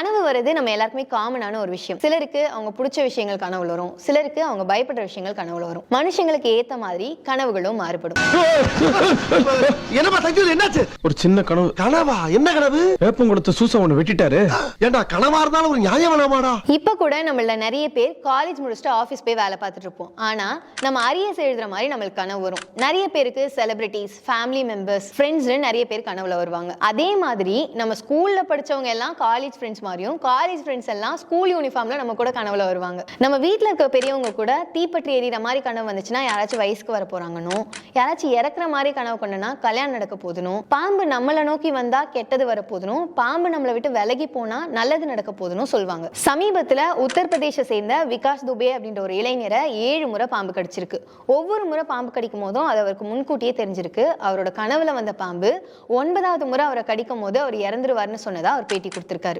கனவு வர்றது நம்ம எல்லாருக்குமே காமனான ஒரு விஷயம். சிலருக்கு அவங்க பிடிச்ச விஷயங்கள் கனவுல வரும், சிலருக்கு அவங்க பயப்படுற விஷயங்கள் கனவுல வரும். மனுஷங்களுக்கு ஏத்த மாதிரி கனவுகளும் மாறுபடும். என்னமா சக்தி என்னாச்சு? ஒரு சின்ன கனவு. கனவா? என்ன கனவு? வேப்பங்குளத்து சூசை ஒண்ணு வெட்டிட்டாரு. ஏண்டா கனவா இருந்தாலும் ஒரு நியாயம் வேணாமாடா? இப்ப கூட நம்மள நிறைய பேர் காலேஜ் முடிச்சுட்டு ஆபீஸ் போய் வேலை பார்த்துட்டு இருப்போம். ஆனா நம்ம அரியர்ஸ் எழுதுற மாதிரி நம்மளுக்கு கனவு வரும். நிறைய பேருக்கு செலிபிரிட்டிஸ், ஃபேமிலி மெம்பர்ஸ், ஃப்ரெண்ட்ஸ்னு நிறைய பேர் கனவுல வருவாங்க. அதே மாதிரி நம்ம ஸ்கூல்ல படிச்சவங்க எல்லாம் காலேஜ் ஃப்ரெண்ட்ஸ் மாதிரியும், காலேஜ் ஃப்ரெண்ட்ஸ் எல்லாம் ஸ்கூல் யூனிஃபார்ம்ல நம்ம கூட கனவுல வருவாங்க. நம்ம வீட்டுல இருக்க பெரியவங்க கூட தீப்பற்றி எறிகிற மாதிரி கனவு வந்துச்சுன்னா யாராச்சும் வயசுக்கு வர போறாங்கன்னு, யாராச்சும் இறக்குற மாதிரி கனவு கொண்டனா கல்யாணம் நடக்க போதுனும், பாம்பு நம்மளை நோக்கி வந்தா கெட்டது வர போதுனும், பாம்பு நம்மளை விட்டு விலகி போனா நல்லது நடக்க போதுன்னு சொல்லுவாங்க. சமீபத்துல உத்தரப்பிரதேச சேர்ந்த விகாஸ் துபே அப்படின்ற ஒரு இளைஞரை 7 முறை பாம்பு கடிச்சிருக்கு. ஒவ்வொரு முறை பாம்பு கடிக்கும் போதும் அது அவருக்கு முன்கூட்டியே தெரிஞ்சிருக்கு. அவரோட கனவுல வந்த பாம்பு 9வது முறை அவரை கடிக்கும் போது அவர் இறந்துருவாருன்னு சொன்னதா அவர் பேட்டி கொடுத்திருக்காரு.